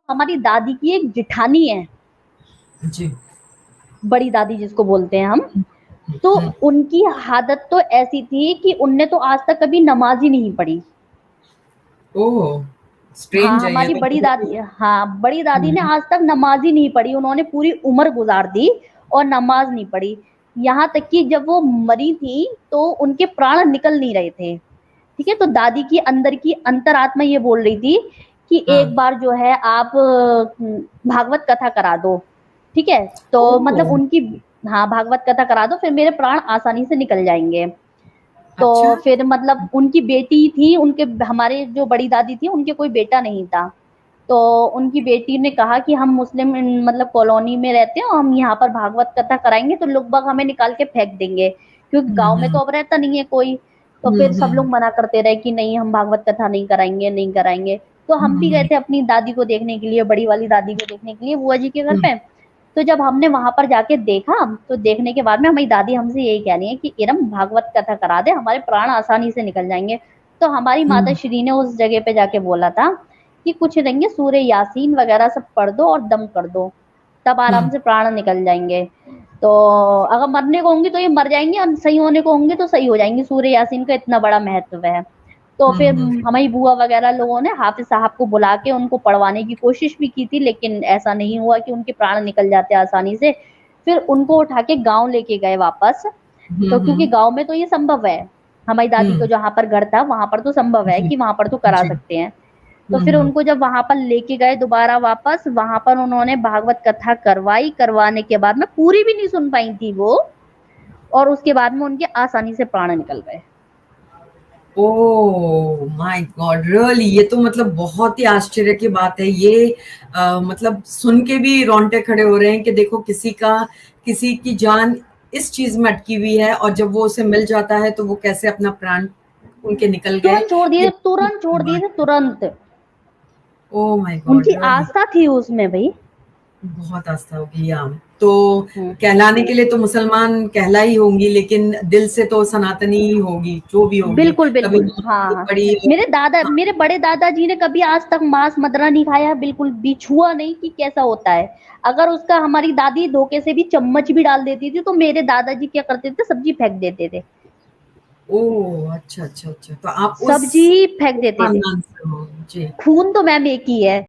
हमारी दादी की एक जिठानी है, जी। बड़ी दादी जिसको बोलते हैं हम। तो हम्म। उनकी आदत तो ऐसी थी कि उनने तो आज तक कभी नमाज ही नहीं पढ़ी। ओह, हाँ, स्ट्रेंज है ये हमारी बड़ी तो। दादी, हाँ, बड़ी दादी ने हम्म। आज तक नमाज ही नहीं पढ़ी, उन्होंने पूरी उम्र गुजार दी और नमाज नहीं पढ़ी। यहाँ तक कि जब वो मरी थी तो उनके प्राण निकल नहीं रहे थे। ठीक है, तो दादी की अंदर की अंतरात्मा ये बोल रही थी कि एक हाँ। बार जो है आप भागवत कथा करा दो। ठीक है, तो मतलब ओह। उनकी, हाँ, भागवत कथा करा दो, फिर मेरे प्राण आसानी से निकल जाएंगे। तो अच्छा। फिर मतलब उनकी बेटी थी, उनके, हमारे जो बड़ी दादी थी उनके कोई बेटा नहीं था। तो उनकी बेटी ने कहा कि हम मुस्लिम मतलब कॉलोनी में रहते हैं, हम यहाँ पर भागवत कथा कराएंगे तो लोग बाग हमें निकाल के फेंक देंगे, क्योंकि गांव में तो हम्म। अब रहता नहीं है कोई। तो फिर सब लोग हम्म। मना करते रहे कि नहीं, हम भागवत कथा नहीं कराएंगे, नहीं कराएंगे। तो हम भी गए हम्म। थे अपनी दादी को देखने के लिए, बड़ी वाली दादी को देखने के लिए, बुआ जी के घर हम्म। पे। तो जब हमने वहां पर जाके देखा, तो देखने के बाद में हमारी दादी हमसे यही कह रही है कि इरम भागवत कथा करा दे, हमारे प्राण आसानी से निकल जाएंगे। तो हमारी माता हम्म। श्री ने उस जगह पे जाके बोला था कि कुछ रहेंगे, सूर्य यासीन वगैरह सब पढ़ दो और दम कर दो, तब आराम हम्म। से प्राण निकल जाएंगे। तो अगर मरने को होंगी तो ये मर जाएंगी, और सही होने को होंगी तो सही हो जाएंगी, सूर्य यासीन का इतना बड़ा महत्व है। तो फिर हम्म। हमारी बुआ वगैरह लोगों ने हाफिज साहब को बुला के उनको पढ़वाने की कोशिश भी की थी, लेकिन ऐसा नहीं हुआ कि उनके प्राण निकल जाते आसानी से। फिर उनको उठा के गांव लेके गए वापस। तो क्योंकि हम्म। गांव में तो ये संभव है, हमारी दादी को हम्म। जहां पर घर था वहां पर तो संभव है जी। कि वहां पर तो करा जी। सकते हैं। तो फिर उनको जब वहां पर लेके गए दोबारा वापस, वहां पर उन्होंने भागवत कथा करवाई, करवाने के बाद में पूरी भी नहीं सुन पाई थी वो, और उसके बाद में उनके आसानी से प्राण निकल गए। ओह माय गॉड, रियली ये तो मतलब बहुत ही आश्चर्य की बात है ये। मतलब सुन के भी रोंगटे खड़े हो रहे हैं कि देखो किसी की जान इस चीज में अटकी हुई है, और जब वो उसे मिल जाता है तो वो कैसे अपना प्राण उनके निकल गए। तुरंत छोड़ दिए ये थे, तुरंत छोड़ दिए थे, तुरंत। ओह माय गॉड, उनकी रियली आस्था थी उसमें भाई। बहुत आस्था होगी यहाँ तो। हम्म, कहलाने के लिए तो मुसलमान कहला ही होंगी, लेकिन दिल से तो सनातनी ही होगी, जो भी होगी। बिल्कुल कभी बिल्कुल, हाँ नमाज हाँ। पढ़ी। मेरे बड़े दादाजी ने कभी आज तक मांस मदरा नहीं खाया, बिल्कुल भी छुआ नहीं कि कैसा होता है। अगर उसका, हमारी दादी धोखे से भी चम्मच भी डाल देती थी तो मेरे दादाजी क्या करते थे, सब्जी फेंक देते थे। ओह अच्छा अच्छा अच्छा, तो आप उस सब्जी फेंक देते थे। खानदान से हो। जी। खून तो मैम एक ही है।